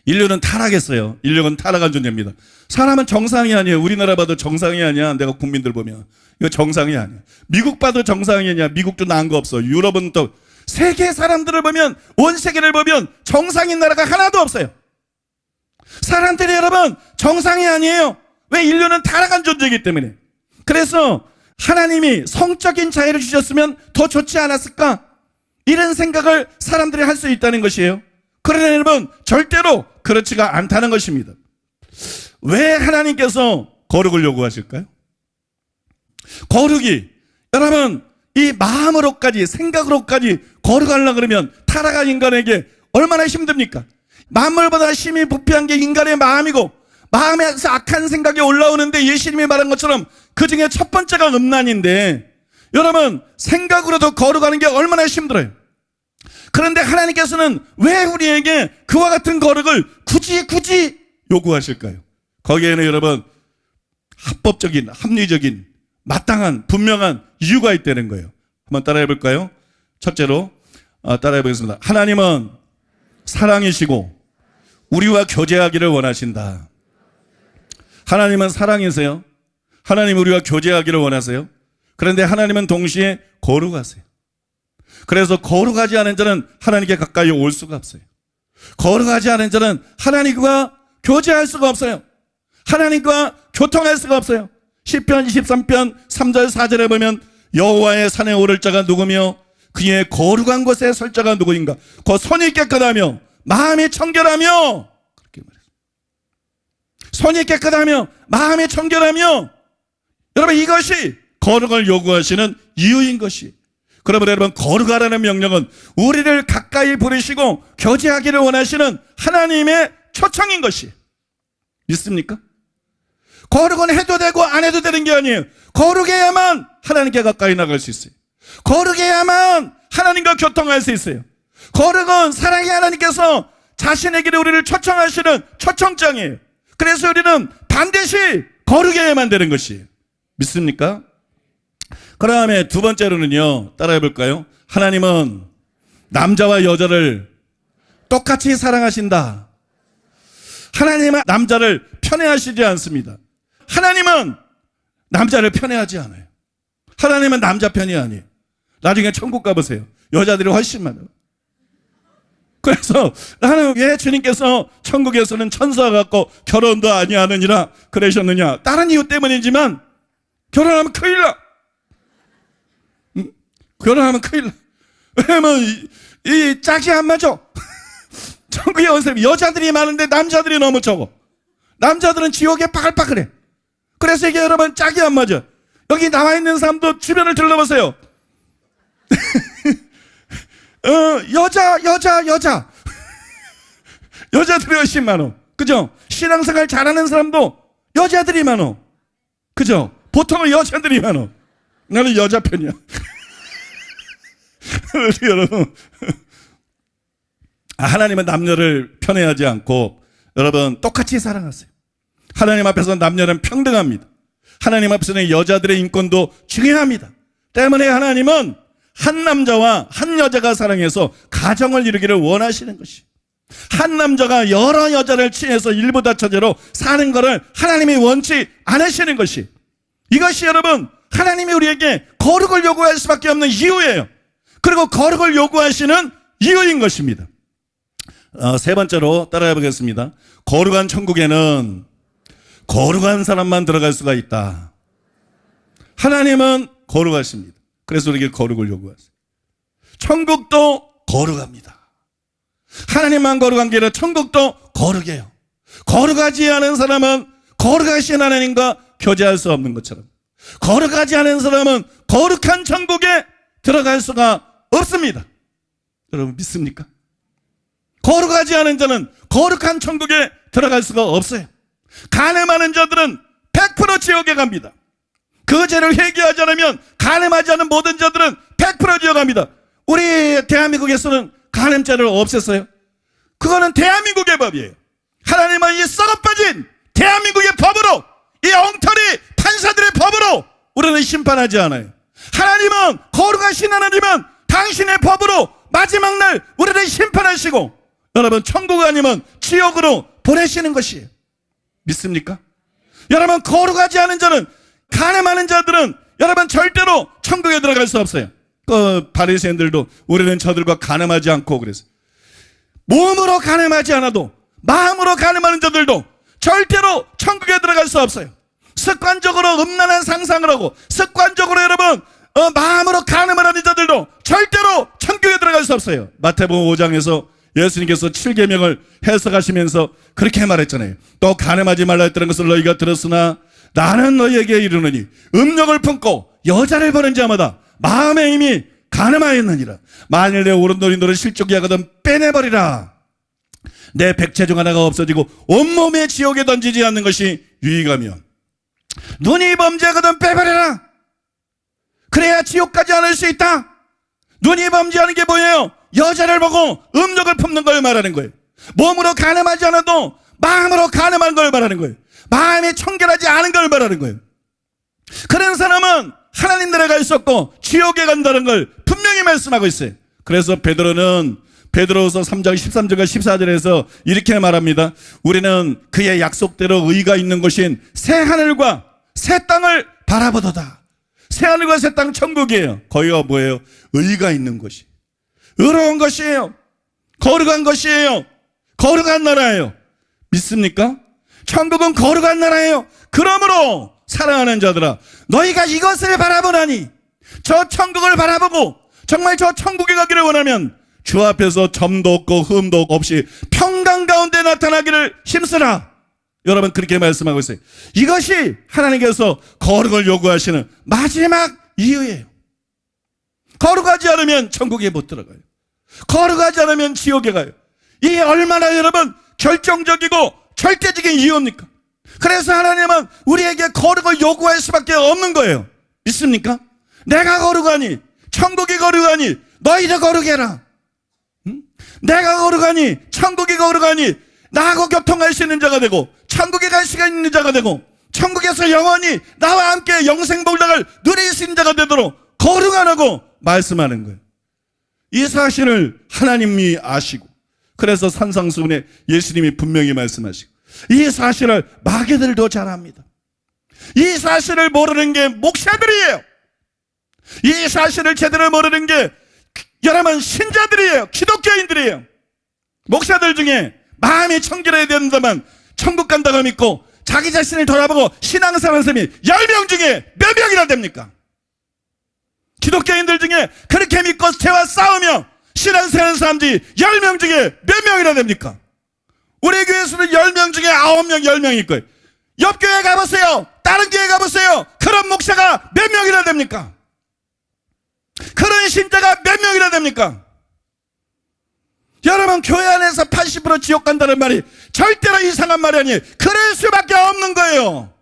인류는 타락했어요. 인류는 타락한 존재입니다. 사람은 정상이 아니에요. 우리나라 봐도 정상이 아니야. 내가 국민들 보면 이거 정상이 아니야. 미국 봐도 정상이 아니야. 미국도 나은 거 없어. 유럽은 또 세계 사람들을 보면, 온 세계를 보면 정상인 나라가 하나도 없어요. 사람들이 여러분 정상이 아니에요. 왜? 인류는 타락한 존재이기 때문에. 그래서 하나님이 성적인 자유를 주셨으면 더 좋지 않았을까? 이런 생각을 사람들이 할 수 있다는 것이에요. 그러나 여러분 절대로 그렇지가 않다는 것입니다. 왜 하나님께서 거룩을 요구하실까요? 거룩이 여러분 이 마음으로까지 생각으로까지 거룩하려고 그러면 타락한 인간에게 얼마나 힘듭니까? 만물보다 심히 부패한 게 인간의 마음이고, 마음에서 악한 생각이 올라오는데 예수님이 말한 것처럼 그 중에 첫 번째가 음란인데, 여러분 생각으로도 거룩하는 게 얼마나 힘들어요. 그런데 하나님께서는 왜 우리에게 그와 같은 거룩을 굳이 요구하실까요? 거기에는 여러분 합법적인, 합리적인, 마땅한, 분명한 이유가 있다는 거예요. 한번 따라해 볼까요? 첫째로 따라해 보겠습니다. 하나님은 사랑이시고 우리와 교제하기를 원하신다. 하나님은 사랑이세요. 하나님 우리와 교제하기를 원하세요. 그런데 하나님은 동시에 거룩하세요. 그래서 거룩하지 않은 자는 하나님께 가까이 올 수가 없어요. 거룩하지 않은 자는 하나님과 교제할 수가 없어요. 하나님과 교통할 수가 없어요. 시편 23편 3절 4절에 보면 여호와의 산에 오를 자가 누구며 그의 거룩한 곳에 설 자가 누구인가? 그 손이 깨끗하며 마음이 청결하며, 그렇게 말했어요. 손이 깨끗하며 마음이 청결하며, 여러분 이것이 거룩을 요구하시는 이유인 것이. 그러면 여러분 거룩하라는 명령은 우리를 가까이 부르시고 교제하기를 원하시는 하나님의 초청인 것이. 믿습니까? 거룩은 해도 되고 안 해도 되는 게 아니에요. 거룩해야만 하나님께 가까이 나갈 수 있어요. 거룩해야만 하나님과 교통할 수 있어요. 거룩은 사랑의 하나님께서 자신에게 우리를 초청하시는 초청장이에요. 그래서 우리는 반드시 거룩해야만 되는 것이에요. 믿습니까? 그 다음에 두 번째로는요, 따라해 볼까요? 하나님은 남자와 여자를 똑같이 사랑하신다. 하나님은 남자를 편애하시지 않습니다. 하나님은 남자를 편애하지 않아요. 하나님은 남자 편이 아니에요. 나중에 천국 가보세요. 여자들이 훨씬 많아요. 그래서 나는 왜 주님께서 천국에서는 천사와 같고 결혼도 아니하느니라 그러셨느냐? 다른 이유 때문이지만 결혼하면 큰일 나. 결혼하면 큰일 나. 왜냐면 이 짝이 안 맞아. 천국에 온 사람이 여자들이 많은데 남자들이 너무 적어. 남자들은 지옥에 빠글빠글해. 그래서 이게 여러분 짝이 안 맞아. 여기 나와 있는 사람도 주변을 둘러보세요. 여자. 여자들이 훨씬 많어. 그죠? 신앙생활 잘하는 사람도 여자들이 많어. 그죠? 보통은 여자들이 많어. 나는 여자 편이야. 여러분, 하나님은 남녀를 편애하지 않고 여러분 똑같이 사랑하세요. 하나님 앞에서 남녀는 평등합니다. 하나님 앞에서는 여자들의 인권도 중요합니다. 때문에 하나님은 한 남자와 한 여자가 사랑해서 가정을 이루기를 원하시는 것이. 한 남자가 여러 여자를 취해서 일부다처제로 사는 것을 하나님이 원치 않으시는 것이. 이것이 여러분 하나님이 우리에게 거룩을 요구할 수밖에 없는 이유예요. 그리고 거룩을 요구하시는 이유인 것입니다. 세 번째로 따라해 보겠습니다. 거룩한 천국에는 거룩한 사람만 들어갈 수가 있다. 하나님은 거룩하십니다. 그래서 우리에게 거룩을 요구하세요. 천국도 거룩합니다. 하나님만 거룩한 게 아니라 천국도 거룩해요. 거룩하지 않은 사람은 거룩하신 하나님과 교제할 수 없는 것처럼, 거룩하지 않은 사람은 거룩한 천국에 들어갈 수가 없습니다. 여러분 믿습니까? 거룩하지 않은 자는 거룩한 천국에 들어갈 수가 없어요. 간음하는 자들은 100% 지옥에 갑니다. 그 죄를 회개하지 않으면 간음하지 않은 모든 자들은 100% 지옥에 갑니다. 우리 대한민국에서는 간음죄를 없앴어요. 그거는 대한민국의 법이에요. 하나님은 이 썩어빠진 대한민국의 법으로, 이 엉터리 판사들의 법으로 우리는 심판하지 않아요. 하나님은, 거룩하신 하나님은 당신의 법으로 마지막 날 우리를 심판하시고 여러분, 천국 아니면 지옥으로 보내시는 것이에요. 믿습니까? 여러분, 거룩하지 않은 자는, 가늠하는 자들은 여러분 절대로 천국에 들어갈 수 없어요. 그 바리새인들도 우리는 저들과 가늠하지 않고 그래서, 몸으로 가늠하지 않아도 마음으로 가늠하는 자들도 절대로 천국에 들어갈 수 없어요. 습관적으로 음란한 상상을 하고 습관적으로 여러분 마음으로 가늠을 하는 자들도 절대로 천국에 들어갈 수 없어요. 마태복음 5장에서 예수님께서 7계명을 해석하시면서 그렇게 말했잖아요. 또 가늠하지 말라 했다는 것을 너희가 들었으나 나는 너희에게 이르노니 음욕을 품고 여자를 보는 자마다 마음에 이미 가늠하였느니라. 만일 내 오른손이 너를 실족이 하거든 빼내버리라. 내 백체 중 하나가 없어지고 온몸에 지옥에 던지지 않는 것이 유익하며 눈이 범죄하거든 빼버려라. 그래야 지옥 가지 않을 수 있다. 눈이 범죄하는 게 뭐예요? 여자를 보고 음욕을 품는 걸 말하는 거예요. 몸으로 가늠하지 않아도 마음으로 가늠하는 걸 말하는 거예요. 마음이 청결하지 않은 걸 말하는 거예요. 그런 사람은 하나님 나라에 갈 수 없고 지옥에 간다는 걸 분명히 말씀하고 있어요. 그래서 베드로서 3장 13절과 14절에서 이렇게 말합니다. 우리는 그의 약속대로 의가 있는 곳인 새 하늘과 새 땅을 바라보도다. 새 하늘과 새 땅 천국이에요. 거기가 뭐예요? 의가 있는 곳이, 의로운 것이에요. 거룩한 것이에요. 거룩한 나라예요. 믿습니까? 천국은 거룩한 나라예요. 그러므로 사랑하는 자들아, 너희가 이것을 바라보나니, 저 천국을 바라보고 정말 저 천국에 가기를 원하면 주 앞에서 점도 없고 흠도 없이 평강 가운데 나타나기를 힘쓰라. 여러분, 그렇게 말씀하고 있어요. 이것이 하나님께서 거룩을 요구하시는 마지막 이유예요. 거룩하지 않으면 천국에 못 들어가요. 거룩하지 않으면 지옥에 가요. 이게 얼마나 여러분 결정적이고 절대적인 이유입니까? 그래서 하나님은 우리에게 거룩을 요구할 수밖에 없는 거예요. 믿습니까? 내가 거룩하니, 천국이 거룩하니 너희도 거룩해라. 내가 거룩하니, 천국이 거룩하니 나하고 교통할 수 있는 자가 되고 천국에 갈 수가 있는 자가 되고 천국에서 영원히 나와 함께 영생복락을 누릴 수 있는 자가 되도록 거룩하라고 말씀하는 거예요. 이 사실을 하나님이 아시고, 그래서 산상수훈에 예수님이 분명히 말씀하시고, 이 사실을 마귀들도 잘 압니다. 이 사실을 모르는 게 목사들이에요. 이 사실을 제대로 모르는 게 여러분 신자들이에요. 기독교인들이에요. 목사들 중에 마음이 청결해야 된다면 천국 간다고 믿고 자기 자신을 돌아보고 신앙생활하는 사람이 10명 중에 몇 명이나 됩니까? 기독교인들 중에 그렇게 믿고 죄와 싸우며 신앙생활하는 사람들이 10명 중에 몇 명이나 됩니까? 우리 교회에서는 10명 중에 9명, 10명일 거예요. 옆 교회 가보세요. 다른 교회 가보세요. 그런 목사가 몇 명이나 됩니까? 그런 신자가 몇 명이나 됩니까? 여러분, 교회 안에서 80% 지옥 간다는 말이 절대로 이상한 말이 아니에요. 그럴 수밖에 없는 거예요.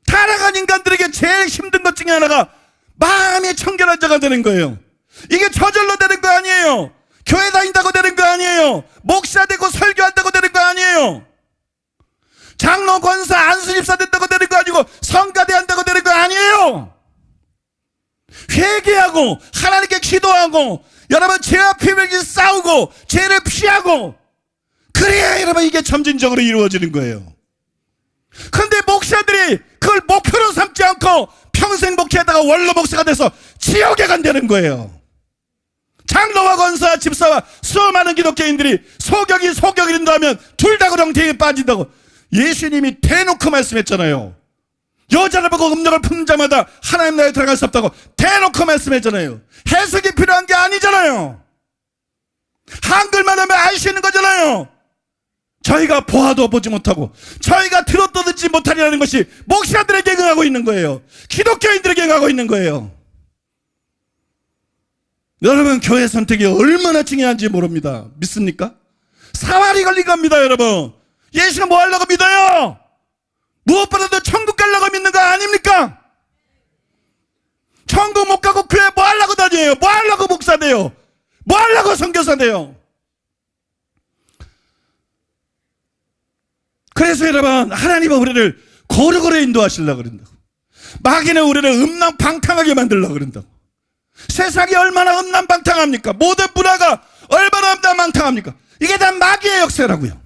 타락한 인간들에게 제일 힘든 것 중에 하나가 마음이 청결한 자가 되는 거예요. 이게 저절로 되는 거 아니에요. 교회 다닌다고 되는 거 아니에요. 목사 되고 설교한다고 되는 거 아니에요. 장로, 권사, 안수집사 된다고 되는 거 아니고 성가대 한다고 되는 거 아니에요. 회개하고 하나님께 기도하고 여러분 죄와 피면기 싸우고 죄를 피하고, 그래야 여러분 이게 점진적으로 이루어지는 거예요. 그런데 목사들이 그걸 목표로 삼지 않고 평생 목회하다가 원로 목사가 돼서 지옥에 간다는 거예요. 장로와 권사, 집사와 수많은 기독교인들이 소경이 된다 하면 둘 다 그렁텅이에 빠진다고 예수님이 대놓고 말씀했잖아요. 여자를 보고 음욕을 품는 자마다 하나님 나라에 들어갈 수 없다고 대놓고 말씀했잖아요. 해석이 필요한 게 아니잖아요. 한글만 하면 알 수 있는 거잖아요. 저희가 보아도 보지 못하고 저희가 들어도 듣지 못하리라는 것이 목사들에게 응하고 있는 거예요. 기독교인들에게 응하고 있는 거예요. 여러분, 교회 선택이 얼마나 중요한지 모릅니다. 믿습니까? 사활이 걸린 겁니다. 여러분, 예수가 뭐 하려고 믿어요? 무엇보다도 천국 가려고 믿는 거 아닙니까? 천국 못 가고 교회 뭐 하려고 다녀요? 뭐 하려고 목사 돼요? 뭐 하려고 선교사 돼요? 그래서 여러분, 하나님은 우리를 거룩으로 인도하시려고 그런다고. 마귀는 우리를 음란방탕하게 만들려고 그런다고. 세상이 얼마나 음란방탕합니까? 모든 문화가 얼마나 음란방탕합니까? 이게 다 마귀의 역사라고요.